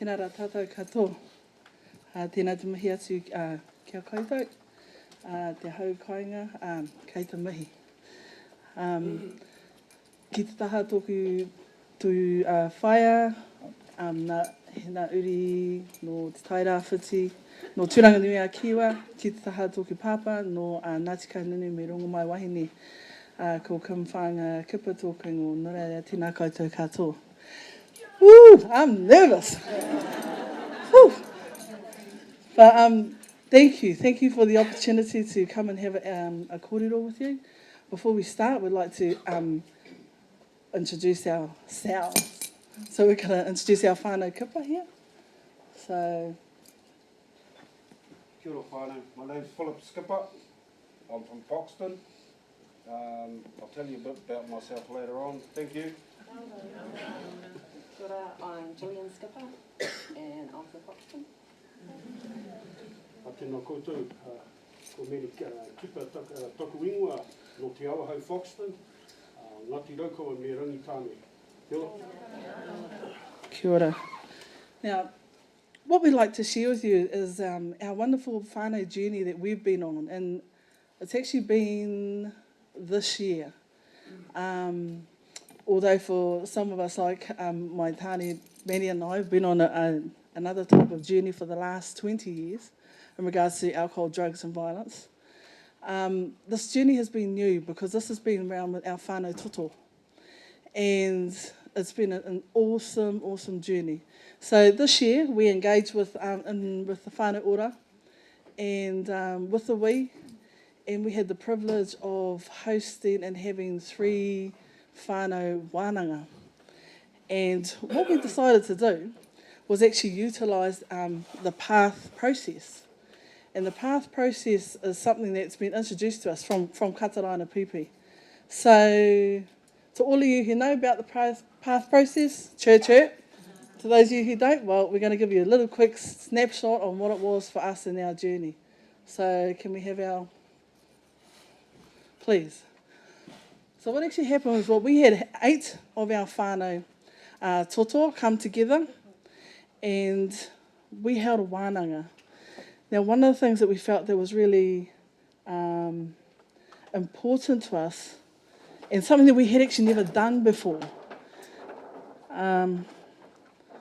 Tēnā rā tātou katoa. Tēnā te mihi atu kia koutou. Te hau koinga kei te mihi. Ki te taha tōku tū whaia, nā uri no te tairāwhiti, no tūranga nui a Kiwa, ki te taha tōku pāpā, no Ngāti Kainunu me rongo mai wahine, ko Kipa Kipa tōku ngō nura tēnā koutou katoa. Woo, I'm nervous. Woo. But thank you for the opportunity to come and have a kōrero with you. Before we start, we'd like to introduce ourselves. So we're going to introduce our whānau Kipa here. So, Kia ora whānau. My name's Kipa. I'm from Palmerston. I'll tell you a bit about myself later on. Thank you. Kia ora, I'm Gillian Skipper, and I'm from Palmerston. Tēnā koutou, ko meri Kipa toku ingoa no te awa hau Foxton. Ngāti raukawa me rangi tāne. Kia ora. kia ora. Now, what we'd like to share with you is our wonderful whānau journey that we've been on, and it's actually been this year. Although for some of us, like my tāne, Manny and I, have been on another type of journey for the last 20 years in regards to alcohol, drugs and violence. This journey has been new because this has been around with our whānau toto. And it's been an awesome journey. So this year we engaged with the whānau ora and with the wī, and we had the privilege of hosting and having 3 whānau wānanga. And what we decided to do was actually utilise the path process. And the path process is something that's been introduced to us from Katarana Pipi. So, to all of you who know about the path process, chirp. To those of you who don't, well, we're going to give you a little quick snapshot on what it was for us in our journey. So, can we have our... Please. So what actually happened was, well, we had 8 of our whānau toto come together and we held a wānanga. Now, one of the things that we felt that was really important to us, and something that we had actually never done before,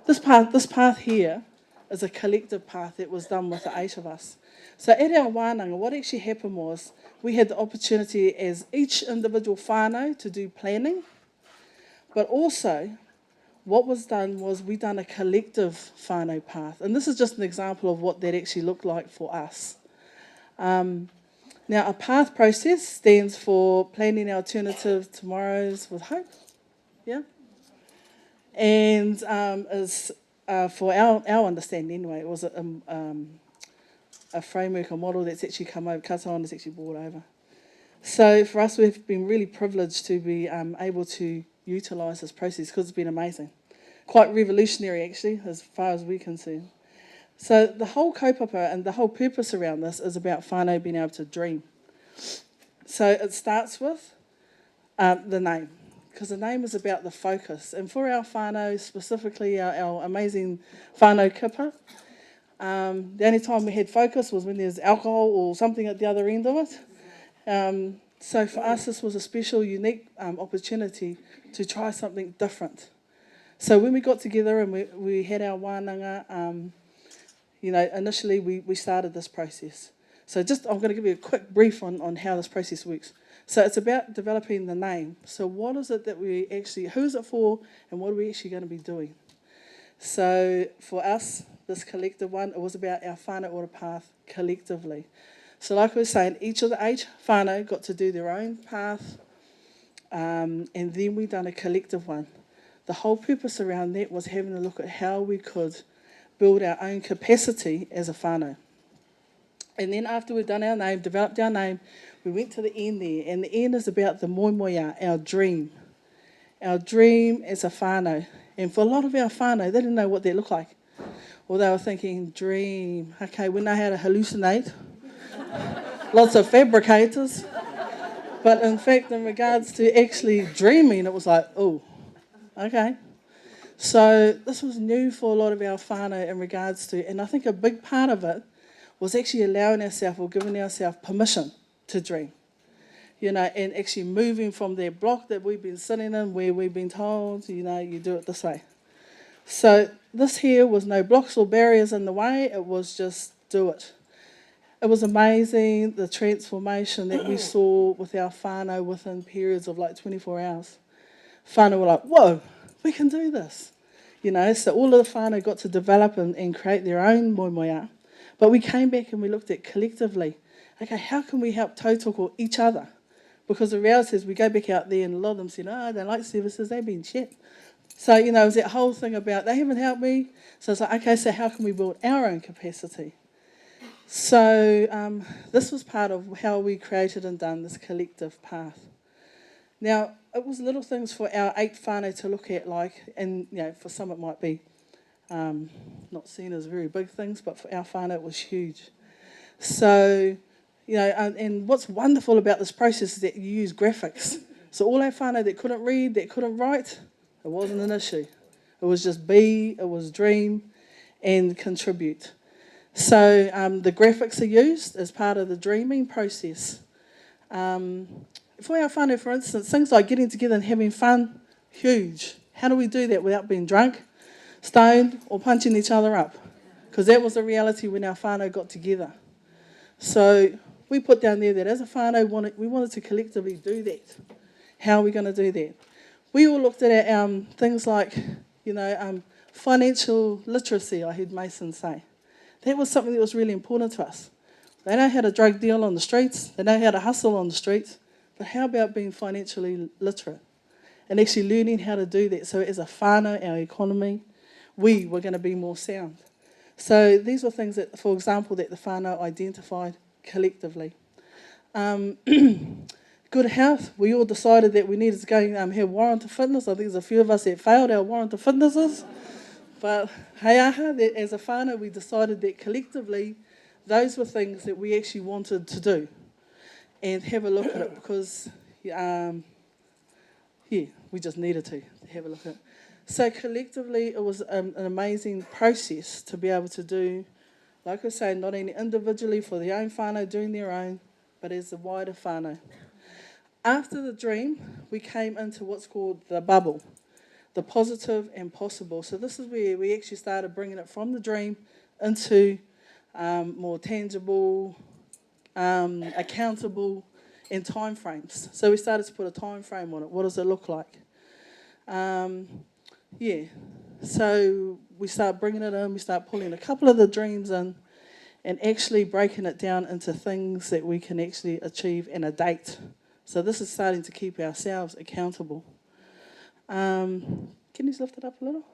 this path here is a collective path that was done with the 8 of us. So at our wānanga, what actually happened was we had the opportunity as each individual whānau to do planning, but also what was done was we done a collective whānau path. And this is just an example of what that actually looked like for us. Now, a path process stands for Planning Alternative Tomorrows with Hope. Yeah? And is, for our understanding anyway, it was a framework, a model that's actually come over, Katarana has actually brought over. So for us, we've been really privileged to be able to utilise this process because it's been amazing. Quite revolutionary, actually, as far as we're concerned. So the whole kaupapa and the whole purpose around this is about whānau being able to dream. So it starts with the name, because the name is about the focus. And for our whānau, specifically our amazing whānau Kipa, the only time we had focus was when there's alcohol or something at the other end of it. So for us, this was a special, unique opportunity to try something different. So when we got together and we had our wānanga, initially we started this process. So I'm going to give you a quick brief on how this process works. So it's about developing the name. So what is it that who is it for, and what are we actually going to be doing? So for us, this collective one, it was about our whānau ora path collectively. So like I was saying, each of the 8 whānau got to do their own path, and then we done a collective one. The whole purpose around that was having a look at how we could build our own capacity as a whānau. And then after we've done our name, developed our name, we went to the end there, and the end is about the moimoia, our dream. Our dream as a whānau. And for a lot of our whānau, they didn't know what that looked like. Or they were thinking, dream, okay, we know how to hallucinate. Lots of fabricators. But in fact, in regards to actually dreaming, it was like, oh, okay. So this was new for a lot of our whānau in regards to, and I think a big part of it was actually allowing ourselves or giving ourselves permission to dream. You know, and actually moving from that block that we've been sitting in where we've been told, you know, you do it this way. So this here was no blocks or barriers in the way, it was just do it. It was amazing, the transformation that we saw with our whānau within periods of like 24 hours. Whānau were like, whoa, we can do this. You know, so all of the whānau got to develop and create their own moemoeā. But we came back and we looked at collectively, okay, how can we help tautoko each other? Because the reality is we go back out there and a lot of them said, oh, I don't like services, they've been shit. So, you know, it was that whole thing about they haven't helped me. So it's like, okay, so how can we build our own capacity? So this was part of how we created and done this collective path. Now, it was little things for our 8 whānau to look at, like, and, you know, for some it might be not seen as very big things, but for our whānau it was huge. So, you know, and what's wonderful about this process is that you use graphics. So all our whānau that couldn't read, that couldn't write, it wasn't an issue. It was just be, it was dream, and contribute. So the graphics are used as part of the dreaming process. For our whānau, for instance, things like getting together and having fun, huge. How do we do that without being drunk, stoned, or punching each other up? Because that was the reality when our whānau got together. So we put down there that as a whānau, we wanted to collectively do that. How are we going to do that? We all looked at things like, you know, financial literacy, I heard Mason say. That was something that was really important to us. They know how to drug deal on the streets, they know how to hustle on the streets, but how about being financially literate and actually learning how to do that? So as a whānau, our economy, we were going to be more sound. So these were things that, for example, that the whānau identified collectively. Good health, we all decided that we needed to go and have warranted fitness. I think there's a few of us that failed our warranted fitnesses. But hei aha, that as a whānau, we decided that collectively, those were things that we actually wanted to do and have a look at it because, we just needed to have a look at it. So collectively, it was an amazing process to be able to do, like I say, not only individually for their own whānau, doing their own, but as the wider whānau. After the dream, we came into what's called the bubble, the positive and possible. So this is where we actually started bringing it from the dream into more tangible, accountable, and time frames. So we started to put a time frame on it. What does it look like? So we start bringing it in, we start pulling a couple of the dreams in and actually breaking it down into things that we can actually achieve and a date. So this is starting to keep ourselves accountable. Can you just lift it up a little?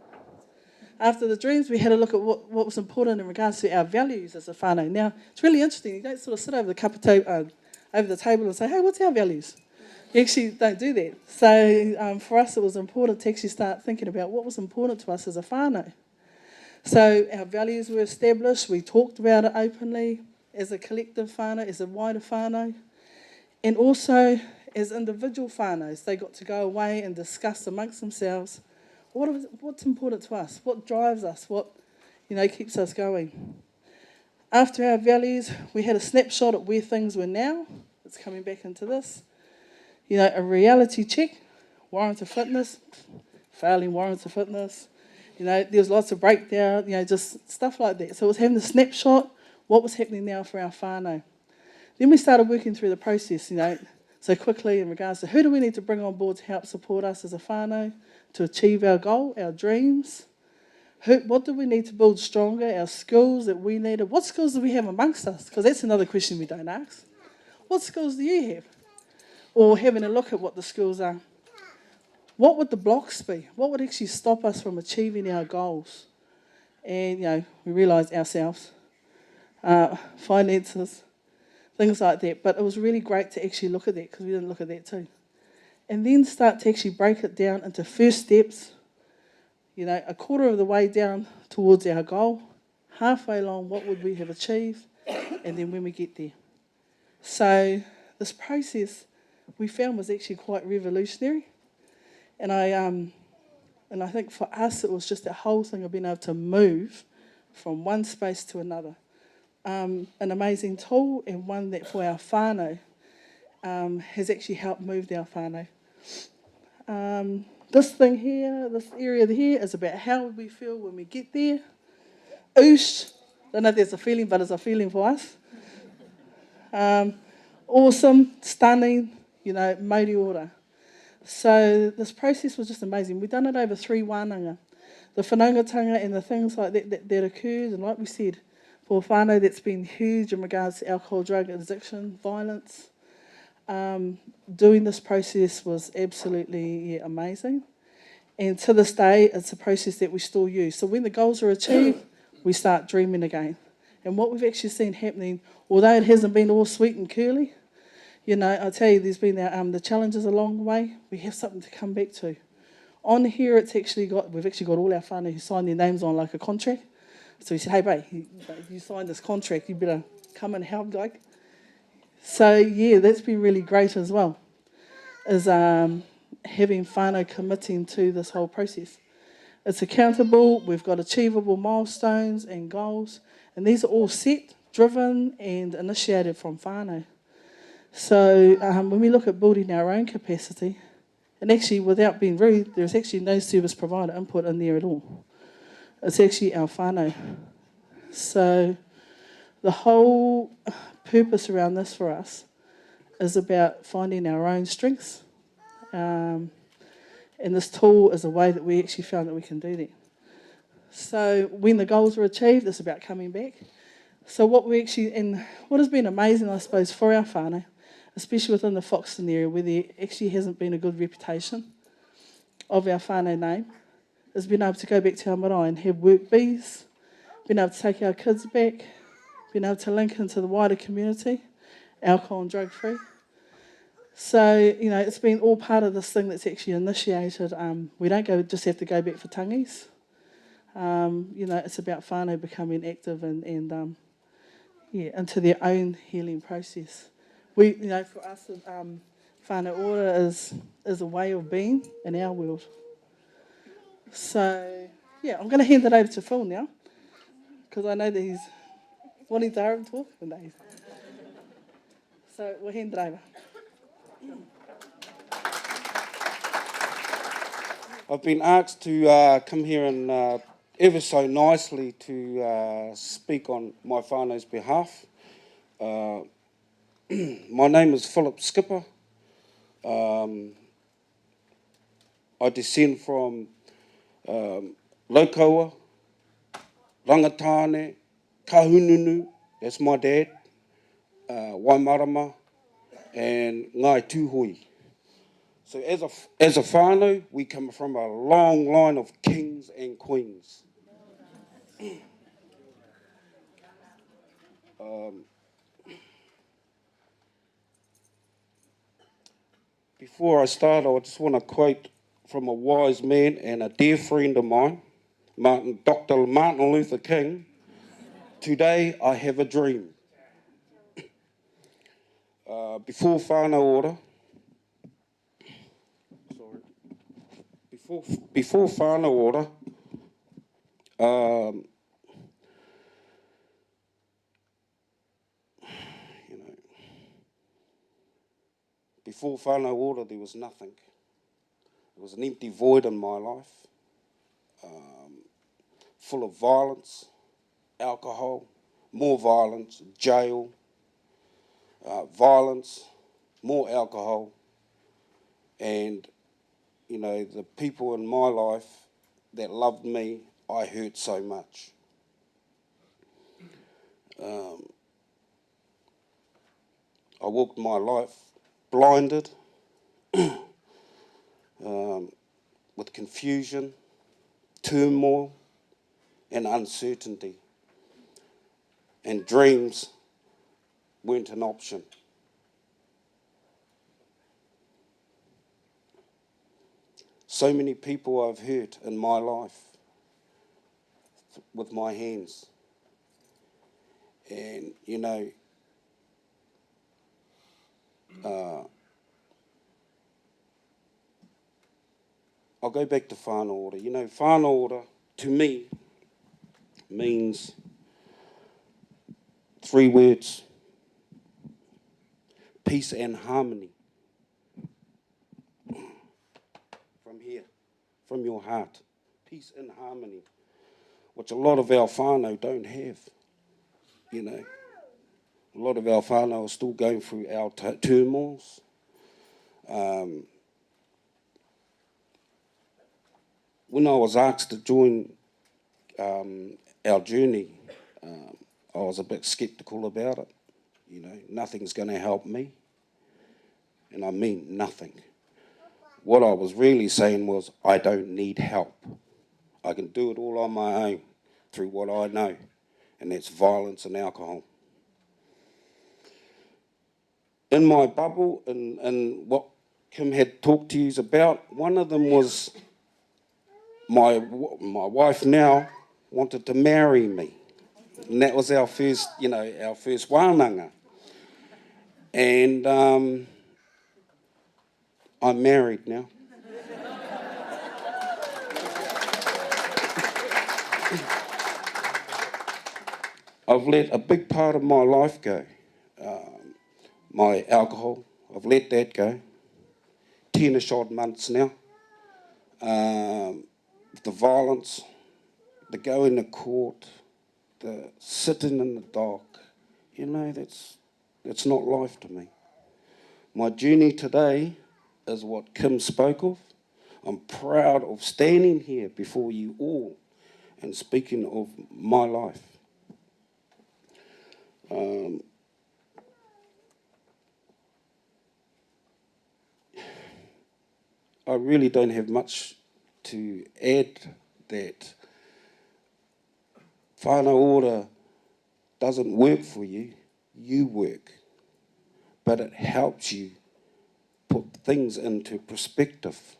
After the dreams, we had a look at what was important in regards to our values as a whānau. Now, it's really interesting. You don't sort of sit over the table and say, hey, what's our values? You actually don't do that. So for us, it was important to actually start thinking about what was important to us as a whānau. So our values were established. We talked about it openly as a collective whānau, as a wider whānau. And also, as individual whānaus, they got to go away and discuss amongst themselves what's important to us, what drives us, what keeps us going. After our values, we had a snapshot at where things were now. It's coming back into this. A reality check, warranted fitness, failing warranted fitness. There was lots of breakdown, just stuff like that. So it was having a snapshot, what was happening now for our whānau. Then we started working through the process, so quickly in regards to who do we need to bring on board to help support us as a whānau to achieve our goal, our dreams. What do we need to build stronger, our skills that we needed. What skills do we have amongst us? Because that's another question we don't ask. What skills do you have? Or having a look at what the skills are. What would the blocks be? What would actually stop us from achieving our goals? And, we realised ourselves, finances, things like that. But it was really great to actually look at that because we didn't look at that too. And then start to actually break it down into first steps, a quarter of the way down towards our goal, halfway along what would we have achieved, and then when we get there. So this process we found was actually quite revolutionary. And And I think for us, it was just that whole thing of being able to move from one space to another. An amazing tool, and one that for our whānau has actually helped move our whānau. This thing here, this area here, is about how we feel when we get there. Oosh, don't know if there's a feeling, but it's a feeling for us. Awesome, stunning, mauri ora. So this process was just amazing. We've done it over 3 wānanga. The whanaungatanga and the things like that occurred, and like we said, for whānau that's been huge in regards to alcohol, drug addiction, violence. Doing this process was absolutely amazing. And to this day, it's a process that we still use. So when the goals are achieved, we start dreaming again. And what we've actually seen happening, although it hasn't been all sweet and curly, I tell you, there's been the challenges along the way. We have something to come back to. On here, we've actually got all our whānau who signed their names on like a contract. So we said, hey, babe, you signed this contract, you better come and help, like. So, yeah, that's been really great as well, is having whānau committing to this whole process. It's accountable, we've got achievable milestones and goals, and these are all set, driven and initiated from whānau. So when we look at building our own capacity, and actually without being rude, there's actually no service provider input in there at all. It's actually our whānau. So the whole purpose around this for us is about finding our own strengths. And this tool is a way that we actually found that we can do that. So when the goals are achieved, it's about coming back. So what has been amazing, I suppose, for our whānau, especially within the Foxton area where there actually hasn't been a good reputation of our whānau name, is being able to go back to our marae and have work bees, being able to take our kids back, being able to link into the wider community, alcohol and drug free. So, it's been all part of this thing that's actually initiated. We don't just have to go back for tangis. It's about whānau becoming active and into their own healing process. For us, whānau ora is a way of being in our world. So, I'm going to hand it over to Phil now, because I know that he's wanting to talk. So we'll hand it over. I've been asked to come here and ever so nicely to speak on my whānau's behalf. My name is Philip Skipper. I descend from Laukaua, Rangatane, Kahununu, that's my dad, Waimarama, and Ngai Tūhoi. So as a whānau, we come from a long line of kings and queens. Before I start, I just want to quote from a wise man and a dear friend of mine, Dr. Martin Luther King. Today I have a dream. Before whānau ora, before whānau ora, before whānau ora there was nothing. It was an empty void in my life, full of violence, alcohol, more violence, jail, violence, more alcohol, and, the people in my life that loved me, I hurt so much. I walked my life blinded, with confusion, turmoil, and uncertainty. And dreams weren't an option. So many people I've hurt in my life with my hands. And, I'll go back to whānau ora. You know, whānau ora, to me, means 3 words: peace and harmony. From here, from your heart. Peace and harmony, which a lot of our whānau don't have, you know. A lot of our whānau are still going through our turmoils. When I was asked to join our journey, I was a bit sceptical about it. You know, nothing's going to help me. And I mean nothing. What I was really saying was, I don't need help. I can do it all on my own through what I know, and that's violence and alcohol. In my bubble, and what Kim had talked to you about, one of them was my wife now wanted to marry me. And that was our first, you know, our first wānanga. And I'm married now. I've let a big part of my life go. My alcohol, I've let that go. 10-ish odd months now. The violence, the going to court, the sitting in the dock, you know, that's not life to me. My journey today is what Kim spoke of. I'm proud of standing here before you all and speaking of my life. I really don't have much to add. That whānau ora doesn't work for you, you work. But it helps you put things into perspective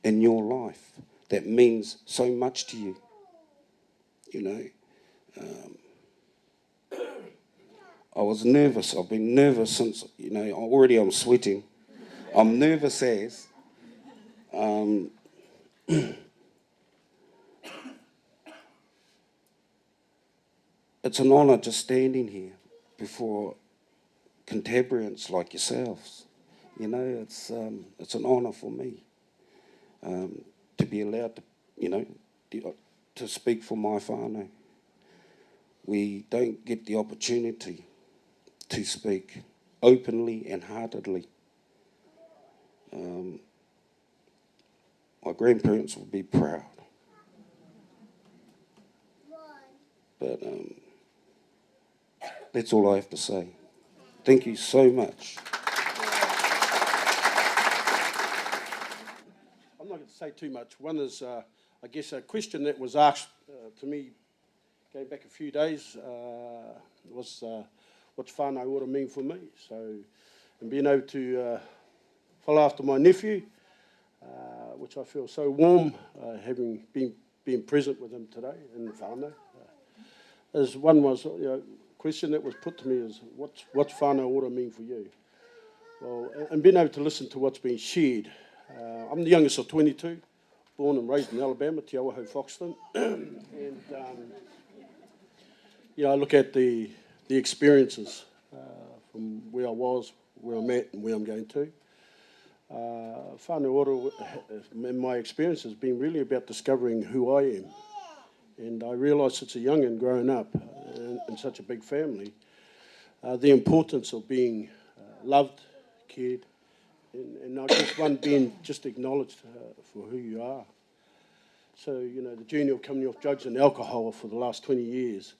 in your life that means so much to you. You know, I was nervous. I've been nervous since, you know, already I'm sweating. I'm nervous as. It's an honour just standing here before contemporaries like yourselves. You know, it's an honour for me to be allowed to, you know, to speak for my whānau. We don't get the opportunity to speak openly and heartedly. My grandparents would be proud. But that's all I have to say. Thank you so much. I'm not going to say too much. One is, I guess, a question that was asked to me going back a few days was, what's whānau ora mean for me? So, and being able to follow after my nephew, which I feel so warm, having been present with him today in whānau. As one was, you know, question that was put to me is, what's whānau ora mean for you? Well, and being able to listen to what's been shared. I'm the youngest of 22, born and raised in Alabama, Te Awaho, Foxton. And, you know, I look at the experiences from where I was, where I'm at, and where I'm going to. Whānau ora, in my experience, has been really about discovering who I am. And I realised since a young'un growing up in such a big family, the importance of being loved, cared, and I guess one being just acknowledged for who you are. So, you know, the journey of coming off drugs and alcohol for the last 20 years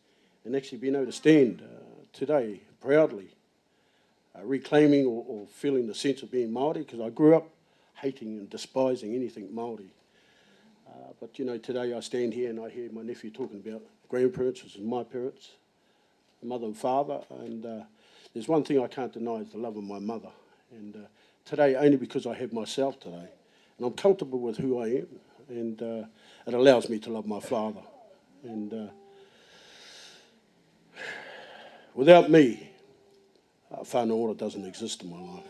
and actually being able to stand today proudly, reclaiming or feeling the sense of being Māori, because I grew up hating and despising anything Māori. But, you know, today I stand here and I hear my nephew talking about grandparents, which is my parents, mother and father, and there's one thing I can't deny is the love of my mother. And today, only because I have myself today, and I'm comfortable with who I am, and it allows me to love my father. And without me, whānau ora doesn't exist in my life.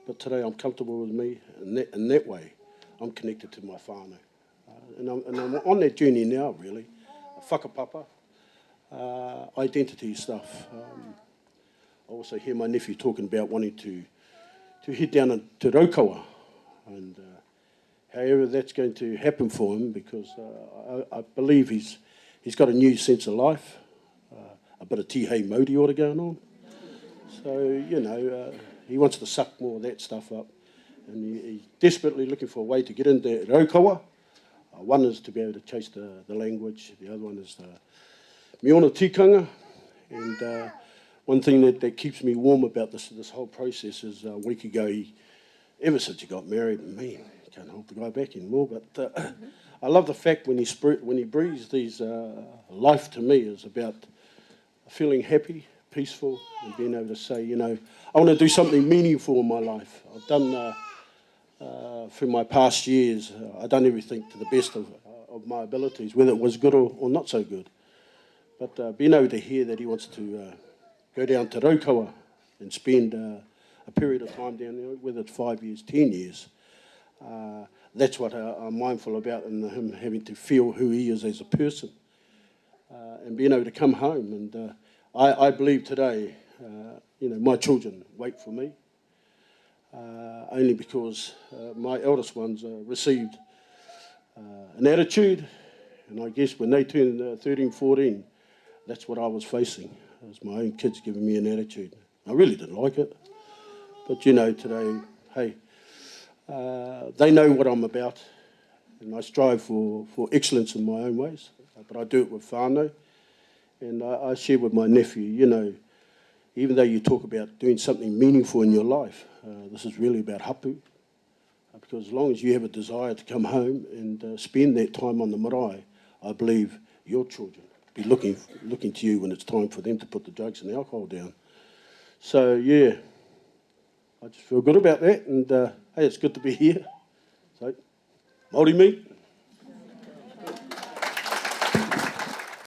But today I'm comfortable with me, and in that way, I'm connected to my whānau. And I'm on that journey now, really. Whakapapa, identity stuff. I also hear my nephew talking about wanting to head down to Raukawa, and however that's going to happen for him, because I believe he's got a new sense of life, a bit of tihei mauri order going on. So, you know, he wants to suck more of that stuff up, and he's desperately looking for a way to get into Raukawa. One is to be able to chase the language, the other one is the me ona tikanga, and one thing that keeps me warm about this whole process is a week ago, ever since he got married, man, can't hold the guy back anymore, but I love the fact when he breathes these life to me is about feeling happy, peaceful, and being able to say, you know, I want to do something meaningful in my life. I've done, through my past years, I've done everything to the best of my abilities, whether it was good or not so good. But being able to hear that he wants to go down to Raukawa and spend a period of time down there, whether it's 5 years, 10 years, that's what I'm mindful about, and him having to feel who he is as a person, and being able to come home. And I believe today, you know, my children wait for me, only because my eldest ones received an attitude, and I guess when they turned 13, 14, that's what I was facing. It was my own kids giving me an attitude. I really didn't like it. But, you know, today, hey, they know what I'm about, and I strive for excellence in my own ways, but I do it with whānau. And I share with my nephew, you know, even though you talk about doing something meaningful in your life, this is really about hapu. Because as long as you have a desire to come home and spend that time on the marae, I believe your children be looking to you when it's time for them to put the drugs and the alcohol down. So, yeah, I just feel good about that, and hey, it's good to be here. So, Māori meat.